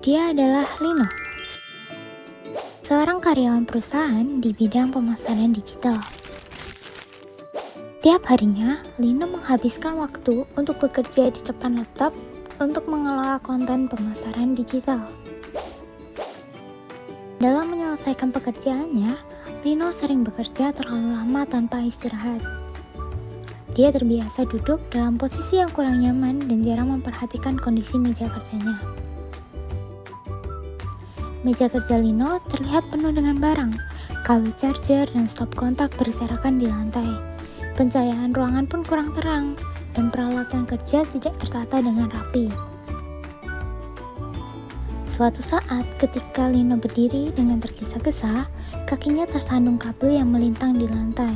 Dia adalah Lino, seorang karyawan perusahaan di bidang pemasaran digital. Tiap harinya, Lino menghabiskan waktu untuk bekerja di depan laptop untuk mengelola konten pemasaran digital. Dalam menyelesaikan pekerjaannya, Lino sering bekerja terlalu lama tanpa istirahat. Dia terbiasa duduk dalam posisi yang kurang nyaman dan jarang memperhatikan kondisi meja kerjanya. Meja kerja Lino terlihat penuh dengan barang, kabel charger dan stop kontak berserakan di lantai. Pencahayaan ruangan pun kurang terang, dan peralatan kerja tidak tertata dengan rapi. Suatu saat, ketika Lino berdiri dengan tergesa-gesa, kakinya tersandung kabel yang melintang di lantai.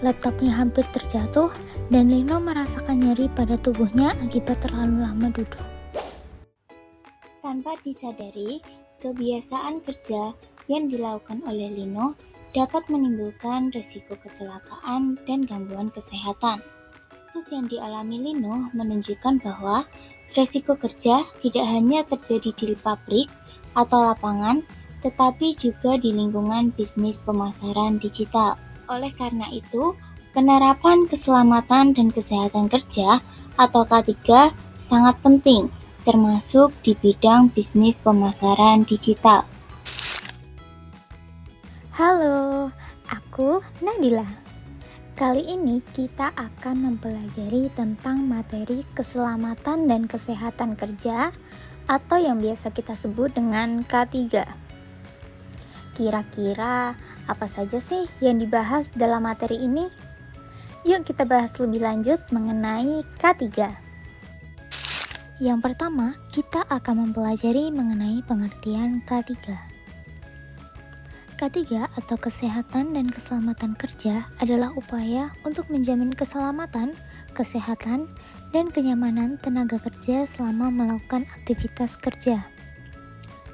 Laptopnya hampir terjatuh, dan Lino merasakan nyeri pada tubuhnya akibat terlalu lama duduk. Tanpa disadari, kebiasaan kerja yang dilakukan oleh Lino dapat menimbulkan risiko kecelakaan dan gangguan kesehatan. Kasus yang dialami Lino menunjukkan bahwa risiko kerja tidak hanya terjadi di pabrik atau lapangan, tetapi juga di lingkungan bisnis pemasaran digital. Oleh karena itu, penerapan keselamatan dan kesehatan kerja atau K3 sangat penting, termasuk di bidang bisnis pemasaran digital. Halo, aku Nadila. Kali ini kita akan mempelajari tentang materi keselamatan dan kesehatan kerja atau yang biasa kita sebut dengan K3. Kira-kira apa saja sih yang dibahas dalam materi ini? Yuk kita bahas lebih lanjut mengenai K3. Yang pertama, kita akan mempelajari mengenai pengertian K3. K3 atau kesehatan dan keselamatan kerja adalah upaya untuk menjamin keselamatan, kesehatan, dan kenyamanan tenaga kerja selama melakukan aktivitas kerja.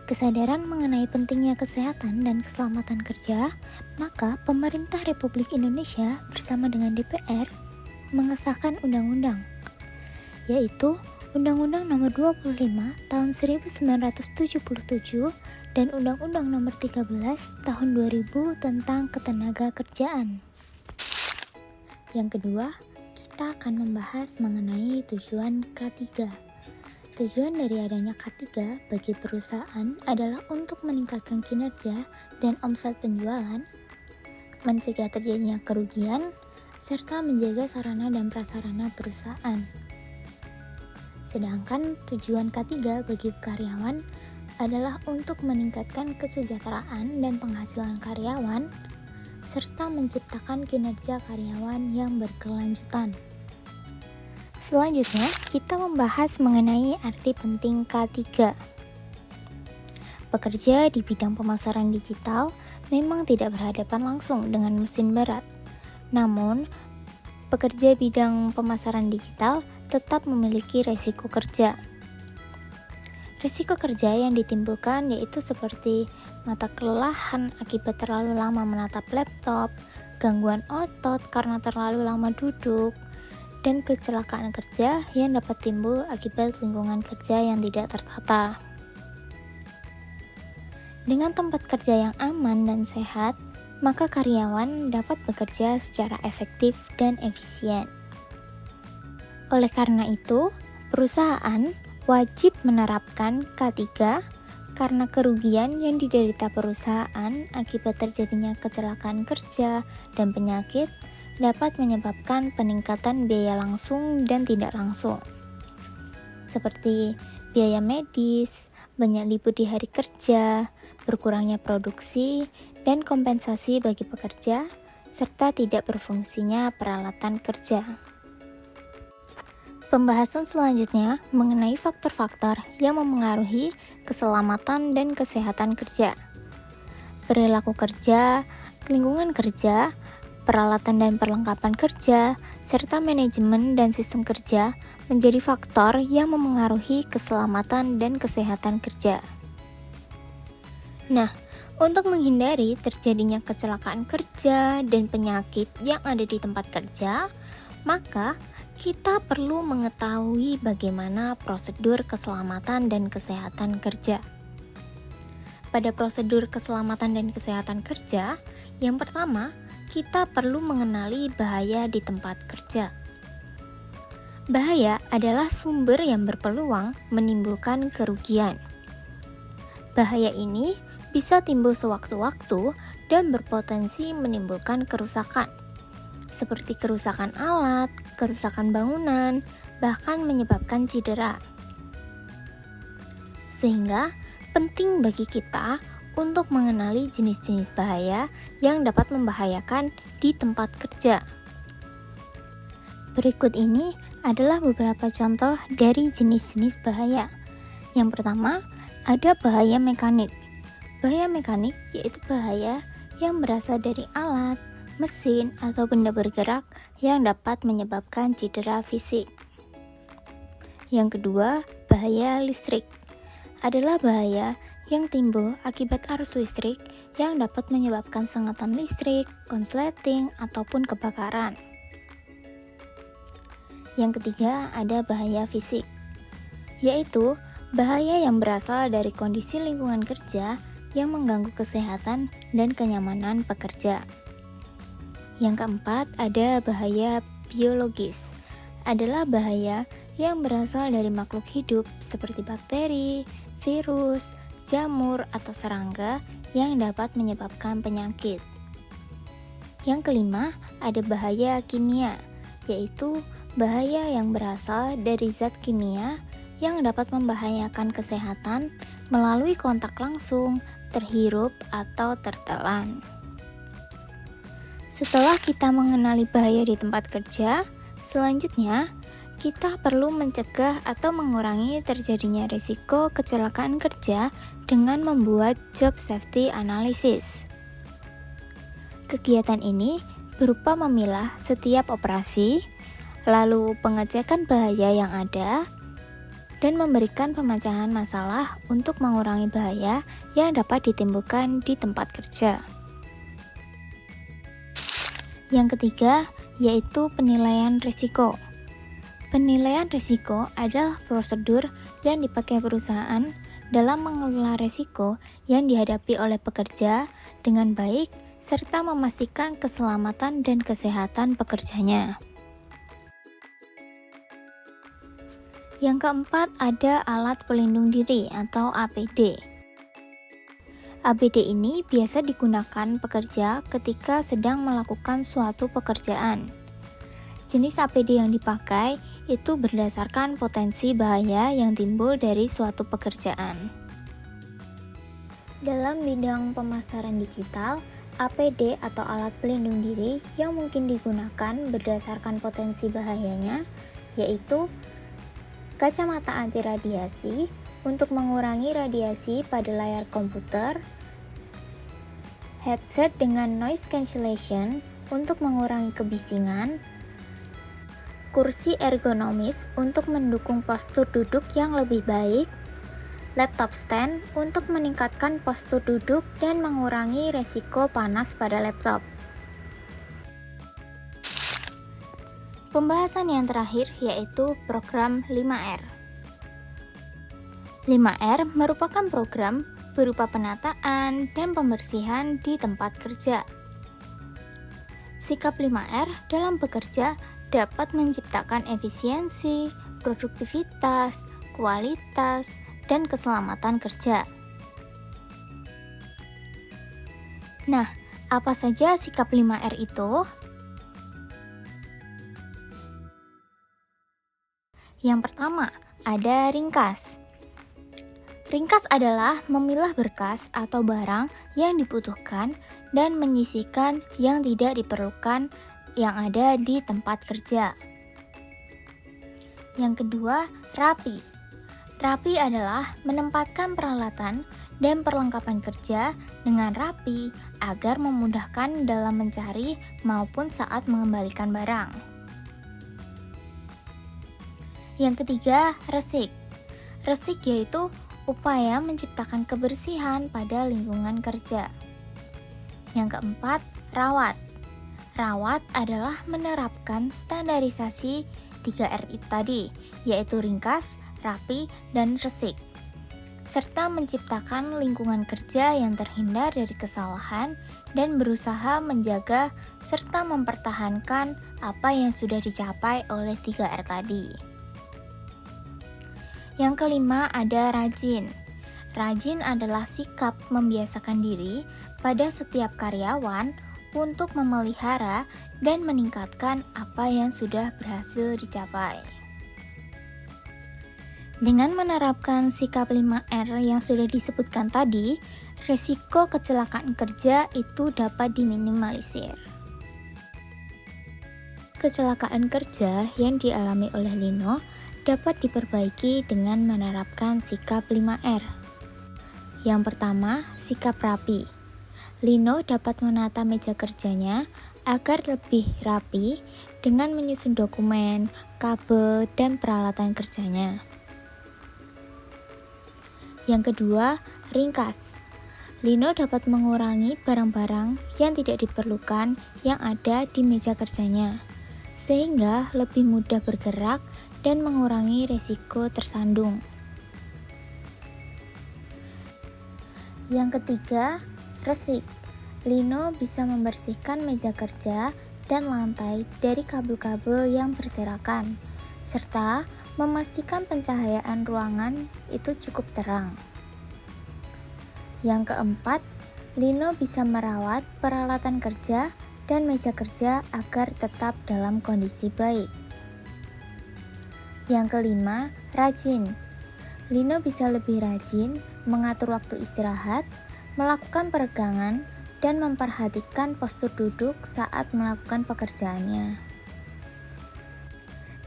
Kesadaran mengenai pentingnya kesehatan dan keselamatan kerja, maka pemerintah Republik Indonesia bersama dengan DPR mengesahkan undang-undang, yaitu Undang-Undang Nomor 25 Tahun 1977 dan Undang-Undang Nomor 13 Tahun 2000 tentang Ketenagakerjaan. Yang kedua, kita akan membahas mengenai tujuan K3. Tujuan dari adanya K3 bagi perusahaan adalah untuk meningkatkan kinerja dan omset penjualan, mencegah terjadinya kerugian, serta menjaga sarana dan prasarana perusahaan. Sedangkan tujuan K3 bagi karyawan adalah untuk meningkatkan kesejahteraan dan penghasilan karyawan, serta menciptakan kinerja karyawan yang berkelanjutan. Selanjutnya, kita membahas mengenai arti penting K3. Pekerja di bidang pemasaran digital memang tidak berhadapan langsung dengan mesin berat. Namun, pekerja bidang pemasaran digital tetap memiliki resiko kerja. Risiko kerja yang ditimbulkan yaitu seperti mata kelelahan akibat terlalu lama menatap laptop, gangguan otot karena terlalu lama duduk, dan kecelakaan kerja yang dapat timbul akibat lingkungan kerja yang tidak tertata. Dengan tempat kerja yang aman dan sehat, maka karyawan dapat bekerja secara efektif dan efisien. Oleh karena itu, perusahaan wajib menerapkan K3 karena kerugian yang diderita perusahaan akibat terjadinya kecelakaan kerja dan penyakit dapat menyebabkan peningkatan biaya langsung dan tidak langsung, seperti biaya medis, banyak libur di hari kerja, berkurangnya produksi, dan kompensasi bagi pekerja, serta tidak berfungsinya peralatan kerja. Pembahasan selanjutnya mengenai faktor-faktor yang memengaruhi keselamatan dan kesehatan kerja. Perilaku kerja, lingkungan kerja, peralatan dan perlengkapan kerja, serta manajemen dan sistem kerja menjadi faktor yang memengaruhi keselamatan dan kesehatan kerja. Nah, untuk menghindari terjadinya kecelakaan kerja dan penyakit yang ada di tempat kerja, maka kita perlu mengetahui bagaimana prosedur keselamatan dan kesehatan kerja. pada prosedur keselamatan dan kesehatan kerja, yang pertama, kita perlu mengenali bahaya di tempat kerja. Bahaya adalah sumber yang berpeluang menimbulkan kerugian. Bahaya ini bisa timbul sewaktu-waktu dan berpotensi menimbulkan kerusakan, seperti kerusakan alat, kerusakan bangunan, bahkan menyebabkan cedera. Sehingga penting bagi kita untuk mengenali jenis-jenis bahaya yang dapat membahayakan di tempat kerja. Berikut ini adalah beberapa contoh dari jenis-jenis bahaya. Yang pertama, ada bahaya mekanik. Bahaya mekanik yaitu bahaya yang berasal dari alat, mesin, atau benda bergerak yang dapat menyebabkan cedera fisik. Yang kedua, bahaya listrik adalah bahaya yang timbul akibat arus listrik yang dapat menyebabkan sengatan listrik, konsleting, ataupun kebakaran. Yang ketiga, ada bahaya fisik, yaitu bahaya yang berasal dari kondisi lingkungan kerja yang mengganggu kesehatan dan kenyamanan pekerja. Yang keempat, ada bahaya biologis, adalah bahaya yang berasal dari makhluk hidup seperti bakteri, virus, jamur, atau serangga yang dapat menyebabkan penyakit. Yang kelima, ada bahaya kimia, yaitu bahaya yang berasal dari zat kimia yang dapat membahayakan kesehatan melalui kontak langsung, terhirup, atau tertelan. Setelah kita mengenali bahaya di tempat kerja, selanjutnya kita perlu mencegah atau mengurangi terjadinya risiko kecelakaan kerja dengan membuat job safety analysis. Kegiatan ini berupa memilah setiap operasi, lalu pengecekan bahaya yang ada, dan memberikan pemecahan masalah untuk mengurangi bahaya yang dapat ditimbulkan di tempat kerja. Yang ketiga, yaitu penilaian risiko. Penilaian risiko adalah prosedur yang dipakai perusahaan dalam mengelola risiko yang dihadapi oleh pekerja dengan baik serta memastikan keselamatan dan kesehatan pekerjanya. Yang keempat, ada alat pelindung diri atau APD. APD ini biasa digunakan pekerja ketika sedang melakukan suatu pekerjaan. Jenis APD yang dipakai itu berdasarkan potensi bahaya yang timbul dari suatu pekerjaan. Dalam bidang pemasaran digital, APD atau alat pelindung diri yang mungkin digunakan berdasarkan potensi bahayanya yaitu kacamata anti radiasi untuk mengurangi radiasi pada layar komputer, headset dengan noise cancellation untuk mengurangi kebisingan, kursi ergonomis untuk mendukung postur duduk yang lebih baik, laptop stand untuk meningkatkan postur duduk dan mengurangi resiko panas pada laptop. Pembahasan yang terakhir yaitu program 5R. 5R merupakan program berupa penataan dan pembersihan di tempat kerja. Sikap 5R dalam bekerja dapat menciptakan efisiensi, produktivitas, kualitas, dan keselamatan kerja. Nah, apa saja sikap 5R itu? Yang pertama, ada ringkas. Ringkas adalah memilah berkas atau barang yang dibutuhkan dan menyisihkan yang tidak diperlukan yang ada di tempat kerja. Yang kedua, rapi. Rapi adalah menempatkan peralatan dan perlengkapan kerja dengan rapi agar memudahkan dalam mencari maupun saat mengembalikan barang. Yang ketiga, resik. Resik yaitu upaya menciptakan kebersihan pada lingkungan kerja. Yang keempat, rawat. Rawat adalah menerapkan standarisasi 3R tadi, yaitu ringkas, rapi, dan resik. serta menciptakan lingkungan kerja yang terhindar dari kesalahan dan berusaha menjaga serta mempertahankan apa yang sudah dicapai oleh 3R tadi. Yang kelima ada rajin. Rajin adalah sikap membiasakan diri pada setiap karyawan untuk memelihara dan meningkatkan apa yang sudah berhasil dicapai. Dengan menerapkan sikap 5R yang sudah disebutkan tadi, risiko kecelakaan kerja itu dapat diminimalisir. Kecelakaan kerja yang dialami oleh Lino dapat diperbaiki dengan menerapkan sikap 5R. Yang pertama, sikap rapi. Lino dapat menata meja kerjanya agar lebih rapi dengan menyusun dokumen, kabel, dan peralatan kerjanya. Yang kedua, ringkas. Lino dapat mengurangi barang-barang yang tidak diperlukan yang ada di meja kerjanya, sehingga lebih mudah bergerak dan mengurangi risiko tersandung. Yang ketiga, resik. Lino bisa membersihkan meja kerja dan lantai dari kabel-kabel yang berserakan, serta memastikan pencahayaan ruangan itu cukup terang. Yang keempat, Lino bisa merawat peralatan kerja dan meja kerja agar tetap dalam kondisi baik. Yang kelima, rajin. Lino bisa lebih rajin mengatur waktu istirahat, melakukan peregangan, dan memperhatikan postur duduk saat melakukan pekerjaannya.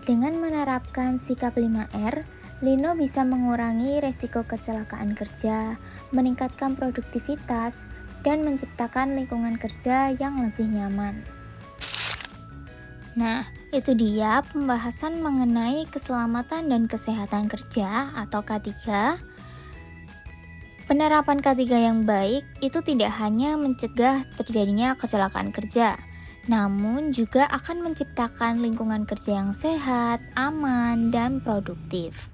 Dengan menerapkan sikap 5R, Lino bisa mengurangi risiko kecelakaan kerja, meningkatkan produktivitas, dan menciptakan lingkungan kerja yang lebih nyaman. Nah, itu dia pembahasan mengenai keselamatan dan kesehatan kerja atau K3. Penerapan K3 yang baik itu tidak hanya mencegah terjadinya kecelakaan kerja, namun juga akan menciptakan lingkungan kerja yang sehat, aman, dan produktif.